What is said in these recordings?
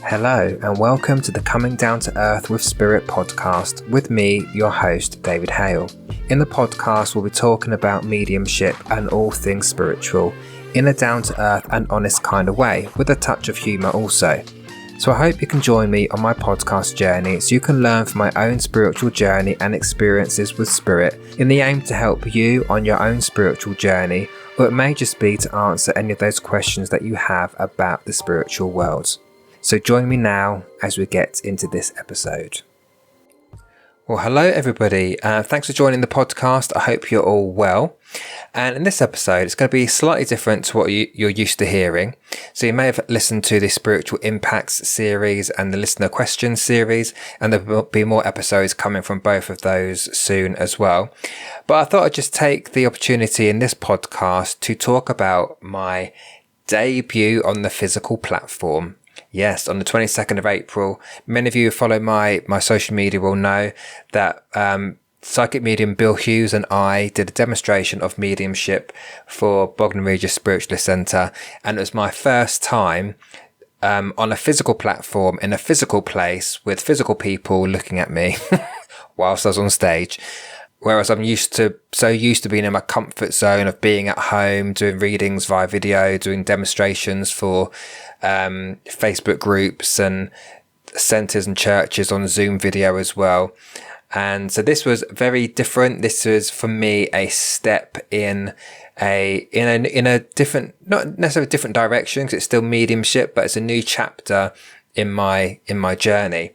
Hello and welcome to the Coming Down to Earth with Spirit podcast with me, your host, David Hale. In the podcast, we'll be talking about mediumship and all things spiritual in a down-to-earth and honest kind of way, with a touch of humour also. So I hope you can join me on my podcast journey so you can learn from my own spiritual journey and experiences with spirit in the aim to help you on your own spiritual journey, or it may just be to answer any of those questions that you have about the spiritual world. So join me now as we get into this episode. Well, hello everybody. Thanks for joining the podcast. I hope you're all well. And in this episode, it's going to be slightly different to what you're used to hearing. So you may have listened to the Spiritual Impacts series and the Listener Questions series, and there will be more episodes coming from both of those soon as well. But I thought I'd just take the opportunity in this podcast to talk about my debut on the physical platform. Yes, on the 22nd of April, many of you who follow my social media will know that psychic medium Bill Hughes and I did a demonstration of mediumship for Bognor Regis Spiritualist Centre, and it was my first time on a physical platform in a physical place with physical people looking at me whilst I was on stage. Whereas I'm so used to being in my comfort zone of being at home, doing readings via video, doing demonstrations for Facebook groups and centres and churches on Zoom video as well. And so this was very different. This was for me a step in a different, not necessarily a different direction, because it's still mediumship, but it's a new chapter in my journey.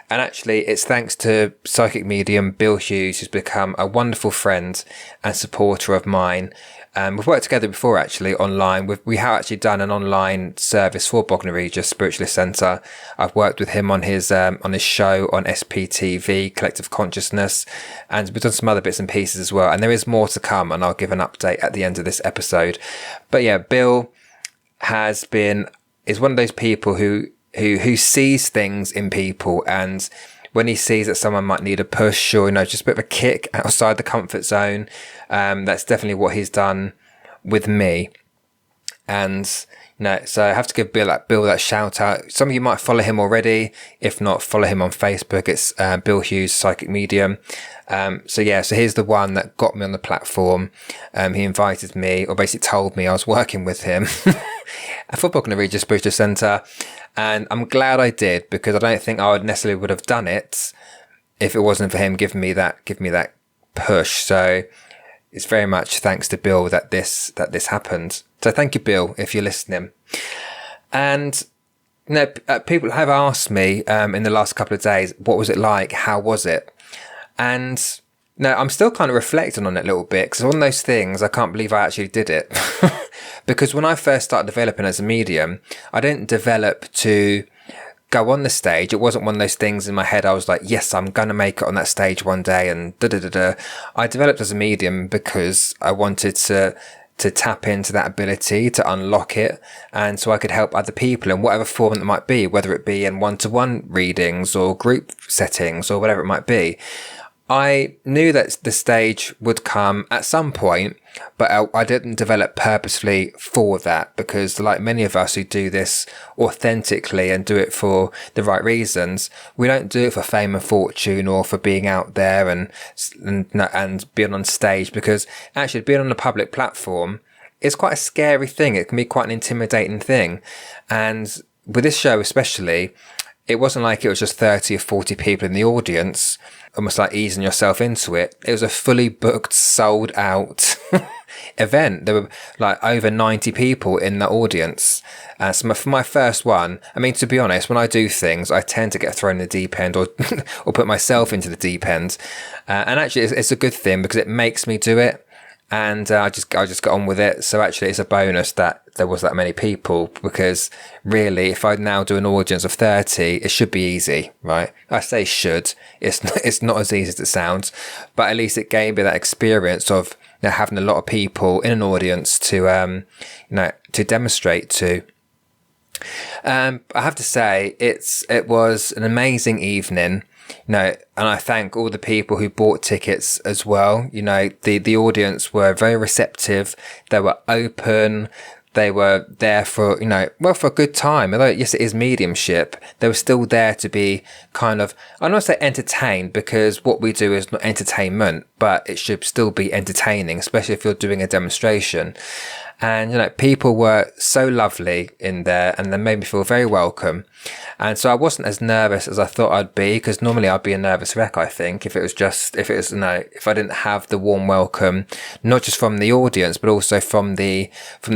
And actually it's thanks to psychic medium Bill Hughes, who's become a wonderful friend and supporter of mine. We've worked together before actually online. We have actually done an online service for Bognor Regis Spiritualist Centre. I've worked with him on his show on SPTV, Collective Consciousness, and we've done some other bits and pieces as well. And there is more to come, and I'll give an update at the end of this episode. But yeah, Bill is one of those people who sees things in people, and when he sees that someone might need a push or, just a bit of a kick outside the comfort zone, that's definitely what he's done with me. And, so I have to give Bill that shout out. Some of you might follow him already. If not, follow him on Facebook. It's Bill Hughes, Psychic Medium. So here's the one that got me on the platform. He invited me, or basically told me I was working with him for Bognor Regis Spiritualist Centre. And I'm glad I did, because I don't think I would have done it if it wasn't for him giving me that push. So it's very much thanks to Bill that this happened. So thank you, Bill, if you're listening. And people have asked me in the last couple of days, what was it like? How was it? And I'm still kind of reflecting on it a little bit, because one of those things, I can't believe I actually did it. Because when I first started developing as a medium, I didn't develop to go on the stage. It wasn't one of those things in my head. I was like, yes, I'm going to make it on that stage one day and da-da-da-da. I developed as a medium because I wanted to tap into that ability, to unlock it, and so I could help other people in whatever form it might be, whether it be in one-to-one readings or group settings or whatever it might be. I knew that the stage would come at some point, but I didn't develop purposefully for that, because like many of us who do this authentically and do it for the right reasons, we don't do it for fame and fortune or for being out there and being on stage, because actually being on a public platform is quite a scary thing. It can be quite an intimidating thing. And with this show especially, it wasn't like it was just 30 or 40 people in the audience, almost like easing yourself into it. It was a fully booked, sold out event. There were like over 90 people in the audience. So for my first one, to be honest, when I do things, I tend to get thrown in the deep end or put myself into the deep end. And actually it's a good thing, because it makes me do it. And I just got on with it. So actually it's a bonus that there was that many people, because really, if I now do an audience of 30, it should be easy, right? I say should. It's not as easy as it sounds, but at least it gave me that experience of having a lot of people in an audience to demonstrate to. I have to say it was an amazing evening. and I thank all the people who bought tickets as well. The audience were very receptive. They were open. They were there for, for a good time. Although, yes, it is mediumship, they were still there to be kind of, I don't want to say entertained, because what we do is not entertainment, but it should still be entertaining, especially if you're doing a demonstration. And, people were so lovely in there, and they made me feel very welcome. And so I wasn't as nervous as I thought I'd be, because normally I'd be a nervous wreck, I think, if I didn't have the warm welcome, not just from the audience, but also from the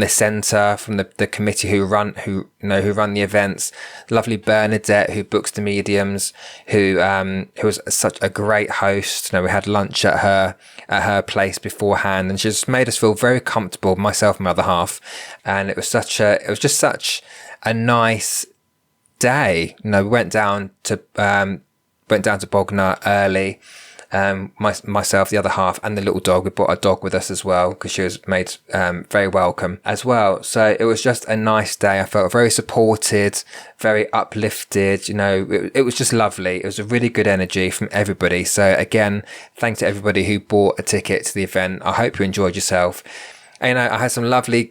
centre, from the committee who run the events. Lovely Bernadette, who books the mediums, who was such a great host. We had lunch at her place beforehand, and she just made us feel very comfortable, myself and my other half. And it was just such a nice day. We went down to Bognor early. Myself, the other half, and the little dog. We brought a dog with us as well, because she was made very welcome as well. So it was just a nice day. I felt very supported, very uplifted. It was just lovely. It was a really good energy from everybody. So again, thanks to everybody who bought a ticket to the event. I hope you enjoyed yourself. And I had some lovely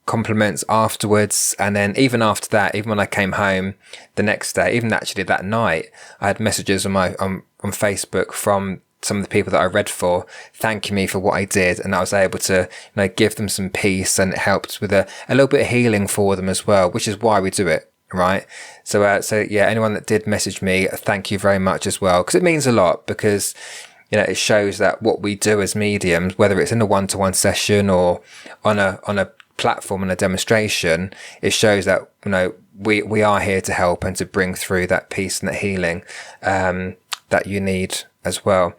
compliments afterwards, and then even after that, even when I came home the next day, even actually that night, I had messages on Facebook from some of the people that I read for, thanking me for what I did, and I was able to give them some peace, and it helped with a little bit of healing for them as well, which is why we do it, right? So yeah, anyone that did message me, thank you very much as well, because it means a lot, because it shows that what we do as mediums, whether it's in a one-to-one session or on a platform and a demonstration, it shows that we are here to help and to bring through that peace and that healing that you need as well.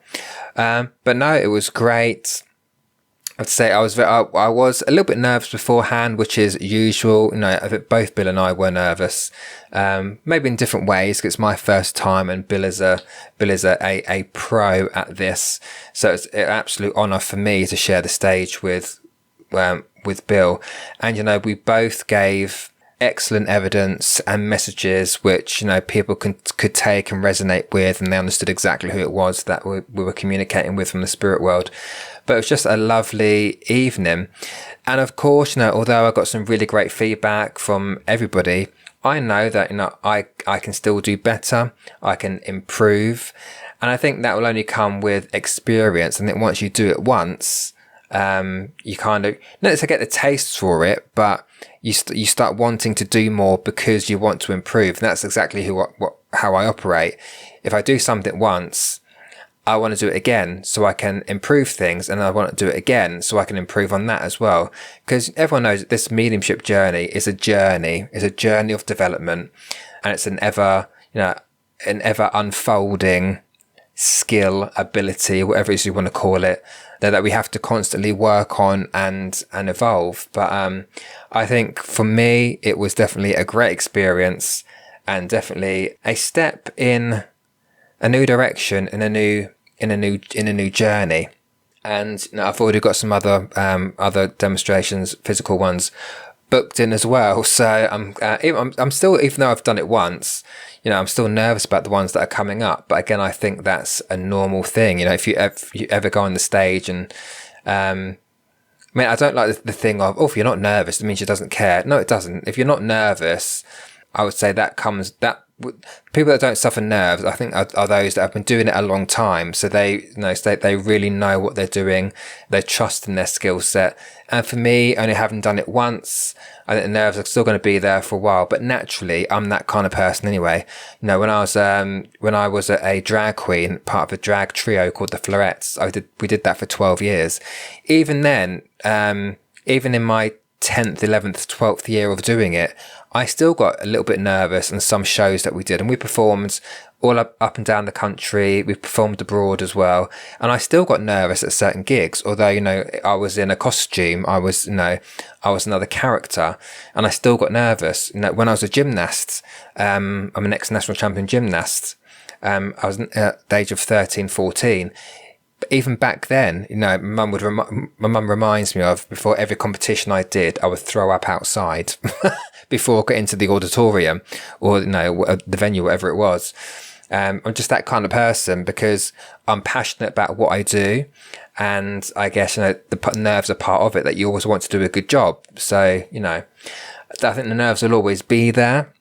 But no, it was great. I'd say I was a little bit nervous beforehand, which is usual. I think both Bill and I were nervous, maybe in different ways, because it's my first time, and Bill is a pro at this. So it's an absolute honour for me to share the stage with Bill. And we both gave excellent evidence and messages which people could take and resonate with, and they understood exactly who it was that we were communicating with from the spirit world. But it was just a lovely evening. And of course, although I got some really great feedback from everybody, I know that I can still do better, I can improve, and I think that will only come with experience. And then once you do it once, you kind of, not to get the taste for it, but you start wanting to do more because you want to improve. And that's exactly how I operate. If I do something once, I want to do it again so I can improve things, and I want to do it again so I can improve on that as well. Because everyone knows that this mediumship journey is a journey of development, and it's an ever unfolding skill, ability, whatever it is you want to call it, that we have to constantly work on and evolve. But I think for me, it was definitely a great experience, and definitely a step in a new direction, in a new journey. And I've already got some other demonstrations, physical ones, booked in as well. So I'm still, even though I've done it once, I'm still nervous about the ones that are coming up. But again, I think that's a normal thing. If you ever go on the stage, and I don't like the thing of, if you're not nervous, it means you doesn't care. No, it doesn't. If you're not nervous, I would say that people that don't suffer nerves, I think, are those that have been doing it a long time. So they really know what they're doing. They trust in their skill set. And for me, only having done it once, I think the nerves are still going to be there for a while. But naturally, I'm that kind of person anyway. When I was a drag queen, part of a drag trio called the Florettes, we did that for 12 years. Even then, even in my 10th, 11th, 12th year of doing it, I still got a little bit nervous on some shows that we did, and we performed all up and down the country. We performed abroad as well, and I still got nervous at certain gigs. Although I was in a costume, I was another character, and I still got nervous. When I was a gymnast, I'm an ex-national champion gymnast. I was at the age of 13, 14. But even back then, my mum reminds me of, before every competition I did, I would throw up outside before I got into the auditorium or the venue, whatever it was. I'm just that kind of person because I'm passionate about what I do. And I guess, the nerves are part of it, that you always want to do a good job. So, I think the nerves will always be there.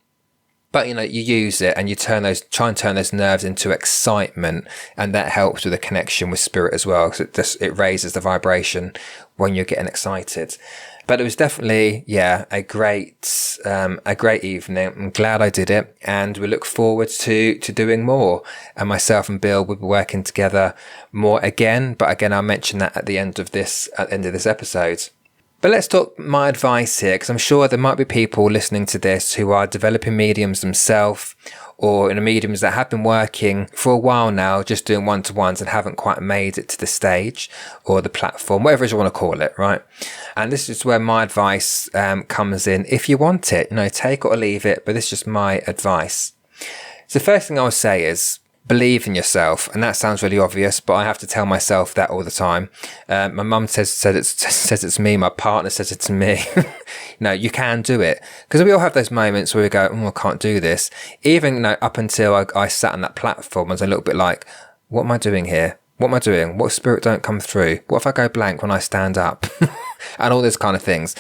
But, you use it and you try and turn those nerves into excitement. And that helps with the connection with spirit as well. Because it raises the vibration when you're getting excited. But it was definitely, a great evening. I'm glad I did it. And we look forward to doing more. And myself and Bill will be working together more again. But again, I'll mention that at the end of this episode. But let's talk my advice here, because I'm sure there might be people listening to this who are developing mediums themselves, or mediums that have been working for a while now, just doing one-to-ones and haven't quite made it to the stage or the platform, whatever you want to call it, right? And this is where my advice comes in. If you want it, take it or leave it, but this is just my advice. So the first thing I would say is, believe in yourself. And that sounds really obvious, but I have to tell myself that all the time. My mum says it to me. My partner says it to me. You can do it. Because we all have those moments where we go, I can't do this. Even up until I sat on that platform, I was a little bit like, what am I doing here? What am I doing? What spirit don't come through? What if I go blank when I stand up? And all those kind of things.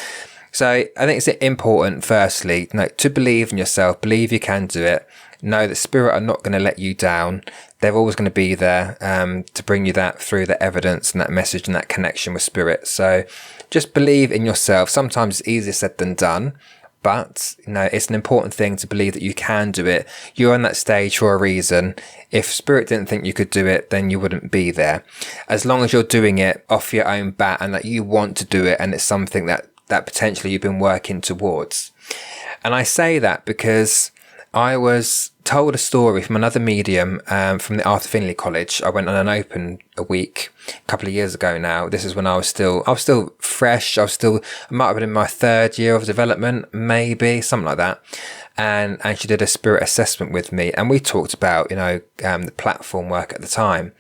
So I think it's important, firstly, to believe in yourself, believe you can do it. Know that spirit are not going to let you down. They're always going to be there to bring you that through the evidence and that message and that connection with spirit. So just believe in yourself. Sometimes it's easier said than done, but it's an important thing to believe that you can do it. You're on that stage for a reason. If spirit didn't think you could do it, then you wouldn't be there. As long as you're doing it off your own bat and that you want to do it, and it's something that potentially you've been working towards. And I say that because I was told a story from another medium from the Arthur Findlay College. I went on an open a week a couple of years ago now. This is when I was still fresh. I might have been in my third year of development, maybe something like that. And she did a spirit assessment with me, and we talked about the platform work at the time.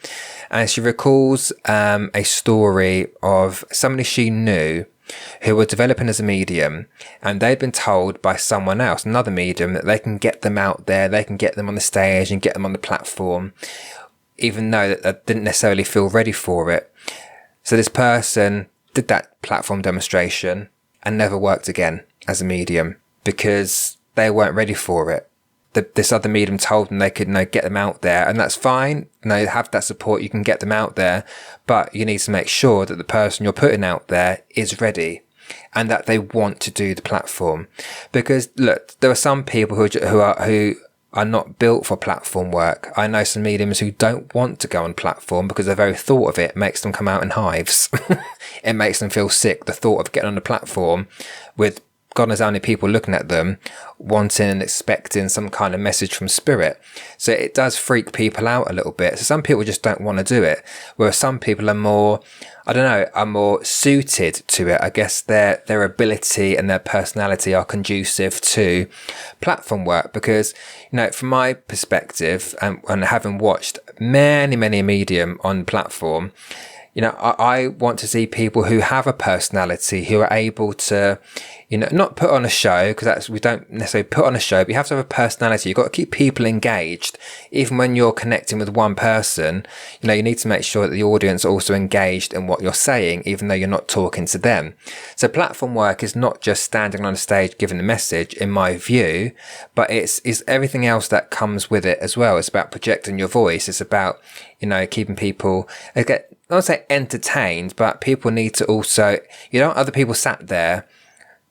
And she recalls a story of somebody she knew who were developing as a medium, and they'd been told by someone else, another medium, that they can get them out there, they can get them on the stage and get them on the platform, even though that they didn't necessarily feel ready for it. So this person did that platform demonstration and never worked again as a medium because they weren't ready for it. This other medium told them they could get them out there, and that's fine. Have that support, you can get them out there, but you need to make sure that the person you're putting out there is ready and that they want to do the platform. Because look, there are some people who are not built for platform work. I know some mediums who don't want to go on platform because the very thought of it makes them come out in hives. It makes them feel sick, the thought of getting on a platform with God knows how many people looking at them, wanting and expecting some kind of message from spirit. So it does freak people out a little bit. So some people just don't want to do it, whereas some people are more suited to it. I guess their ability and their personality are conducive to platform work. Because, from my perspective, and having watched many medium on platform, I want to see people who have a personality, who are able to, not put on a show, because we don't necessarily put on a show, but you have to have a personality. You've got to keep people engaged. Even when you're connecting with one person, you need to make sure that the audience are also engaged in what you're saying, even though you're not talking to them. So platform work is not just standing on a stage giving a message, in my view, but it's everything else that comes with it as well. It's about projecting your voice. It's about, keeping people, I don't say entertained, but people need to also, other people sat there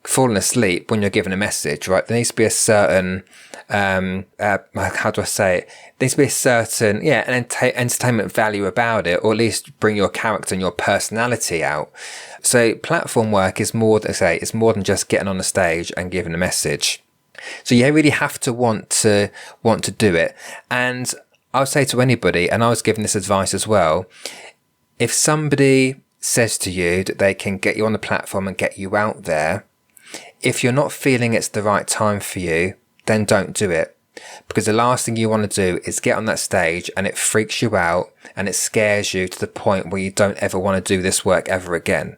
falling asleep when you're giving a message, right? There needs to be a certain, how do I say it? There needs to be a certain, an entertainment value about it, or at least bring your character and your personality out. So platform work is more than just getting on the stage and giving a message. So you really have to want to do it. And I would say to anybody, and I was given this advice as well, if somebody says to you that they can get you on the platform and get you out there, if you're not feeling it's the right time for you, then don't do it. Because the last thing you want to do is get on that stage and it freaks you out and it scares you to the point where you don't ever want to do this work ever again.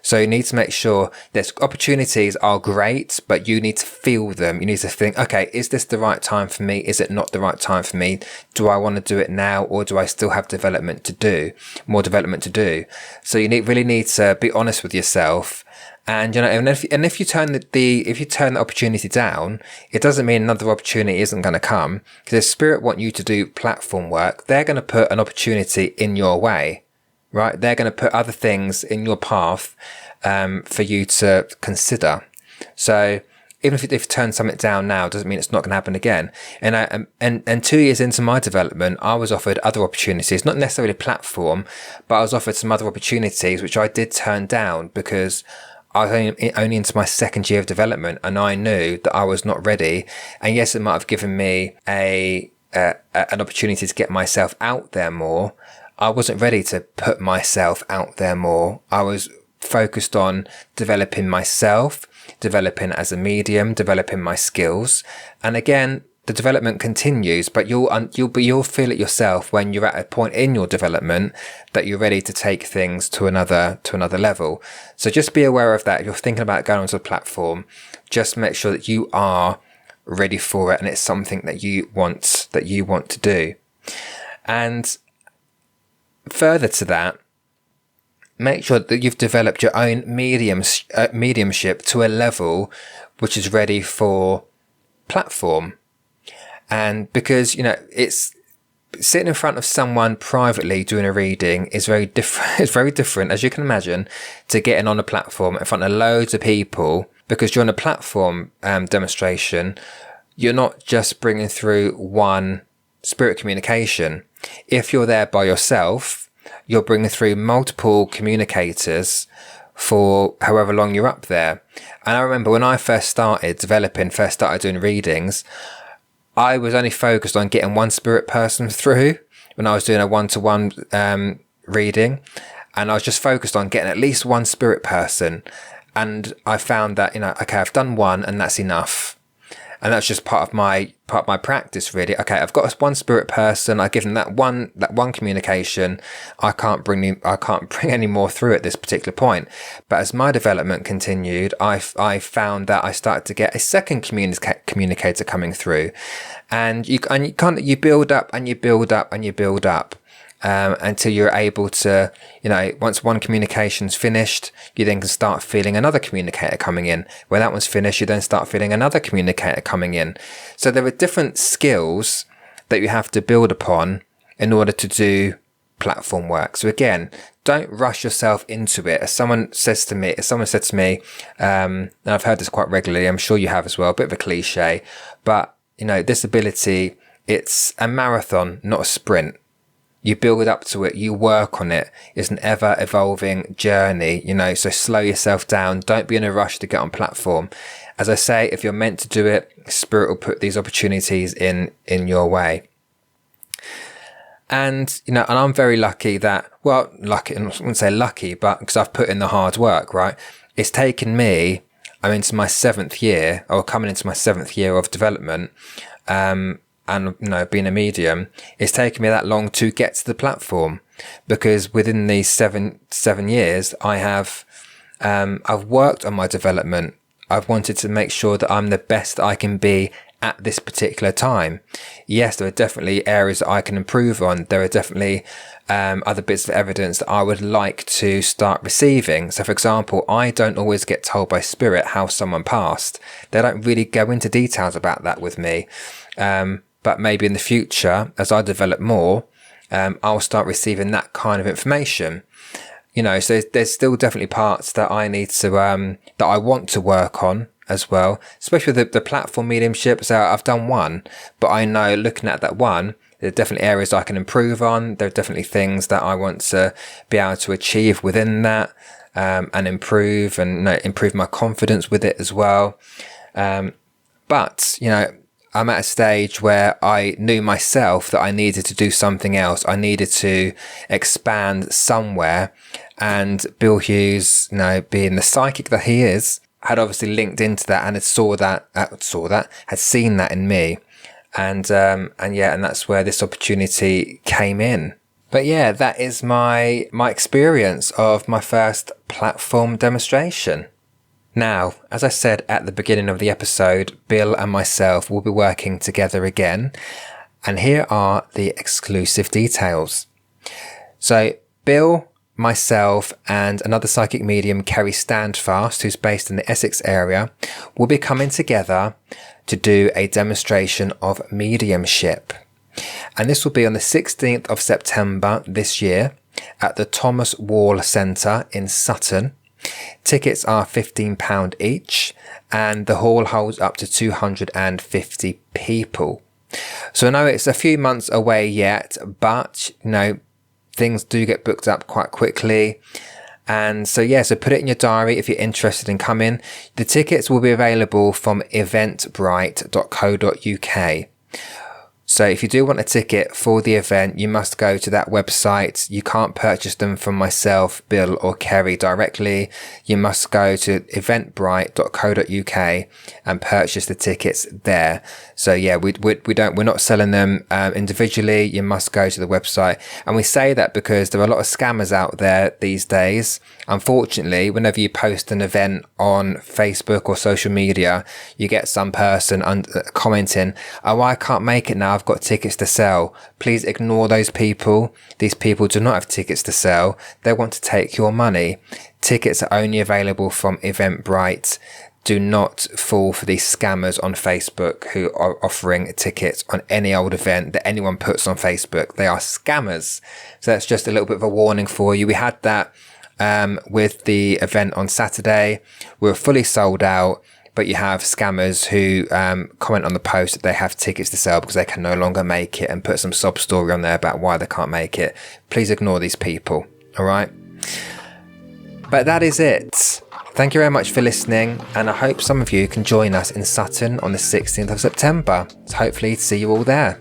So you need to make sure that opportunities are great, but you need to feel them. You need to think, okay, is this the right time for me? Is it not the right time for me? Do I want to do it now, or do I still have more development to do? So you really need to be honest with yourself. And if you turn the opportunity down, it doesn't mean another opportunity isn't going to come. Because if Spirit want you to do platform work, they're going to put an opportunity in your way, right? They're going to put other things in your path for you to consider. So even if you turn something down now, doesn't mean it's not going to happen again. And 2 years into my development, I was offered other opportunities, not necessarily a platform, but I was offered some other opportunities which I did turn down because I was only into my second year of development, and I knew that I was not ready. And yes, it might have given me an opportunity to get myself out there more. I wasn't ready to put myself out there more. I was focused on developing myself, developing as a medium, developing my skills. And again, the development continues, but you'll feel it yourself when you're at a point in your development that you're ready to take things to another level. So just be aware of that. If you're thinking about going onto a platform, just make sure that you are ready for it and it's something that you want to do. And further to that, make sure that you've developed your own mediumship to a level which is ready for platform. And because, it's sitting in front of someone privately doing a reading is very different. It's very different, as you can imagine, to getting on a platform in front of loads of people. Because you're on a platform demonstration, you're not just bringing through one spirit communication. If you're there by yourself, you're bringing through multiple communicators for however long you're up there. And I remember when I first started doing readings, I was only focused on getting one spirit person through when I was doing a one-to-one reading. And I was just focused on getting at least one spirit person. And I found that, okay, I've done one and that's enough. And that's just part of my practice, really. Okay, I've got one spirit person. I give them that one communication. I can't bring any more through at this particular point. But as my development continued, I found that I started to get a second communicator coming through, and you build up and you build up and you build up. Until you're able to, once one communication's finished, you then can start feeling another communicator coming in. When that one's finished, you then start feeling another communicator coming in. So there are different skills that you have to build upon in order to do platform work. So again, don't rush yourself into it. As someone said to me, and I've heard this quite regularly, I'm sure you have as well, a bit of a cliche, but this ability, it's a marathon, not a sprint. You build up to it, you work on it. It's an ever evolving journey, so slow yourself down. Don't be in a rush to get on platform. As I say, if you're meant to do it, Spirit will put these opportunities in your way. And, and I'm very lucky that, lucky, I wouldn't say lucky, but because I've put in the hard work, right? It's taken me, I'm into my 7th year, or coming into my 7th year of development, and being a medium, it's taken me that long to get to the platform, because within these seven years, I've worked on my development. I've wanted to make sure that I'm the best I can be at this particular time. Yes, there are definitely areas that I can improve on. There are definitely other bits of evidence that I would like to start receiving. So for example, I don't always get told by Spirit how someone passed. They don't really go into details about that with me. But maybe in the future, as I develop more, I'll start receiving that kind of information. So there's still definitely parts that I need to, that I want to work on as well, especially with the platform mediumship. So I've done one, but I know looking at that one, there are definitely areas I can improve on. There are definitely things that I want to be able to achieve within that, and improve my confidence with it as well. But, I'm at a stage where I knew myself that I needed to do something else. I needed to expand somewhere. And Bill Hughes, being the psychic that he is, had obviously linked into that and had had seen that in me. And that's where this opportunity came in. But yeah, that is my experience of my first platform demonstration. Now, as I said at the beginning of the episode, Bill and myself will be working together again, and here are the exclusive details. So, Bill, myself, and another psychic medium, Kerry Standfast, who's based in the Essex area, will be coming together to do a demonstration of mediumship. And this will be on the 16th of September this year at the Thomas Wall Centre in Sutton. Tickets are £15 each, and the hall holds up to 250 people. So I know it's a few months away yet, but things do get booked up quite quickly. And so so put it in your diary if you're interested in coming. The tickets will be available from eventbrite.co.uk. So if you do want a ticket for the event, you must go to that website. You can't purchase them from myself, Bill, or Kerry directly. You must go to eventbrite.co.uk and purchase the tickets there. So we're not selling them individually. You must go to the website. And we say that because there are a lot of scammers out there these days. Unfortunately, whenever you post an event on Facebook or social media, you get some person commenting, "Oh, I can't make it now. I've got tickets to sell." Please ignore those people. These people do not have tickets to sell. They want to take your money. Tickets are only available from Eventbrite. Do not fall for these scammers on Facebook who are offering tickets on any old event that anyone puts on Facebook. They are scammers. So that's just a little bit of a warning for you. We had that with the event on Saturday. We were fully sold out. But you have scammers who comment on the post that they have tickets to sell because they can no longer make it and put some sob story on there about why they can't make it. Please ignore these people, all right? But that is it. Thank you very much for listening, and I hope some of you can join us in Sutton on the 16th of September. So hopefully see you all there.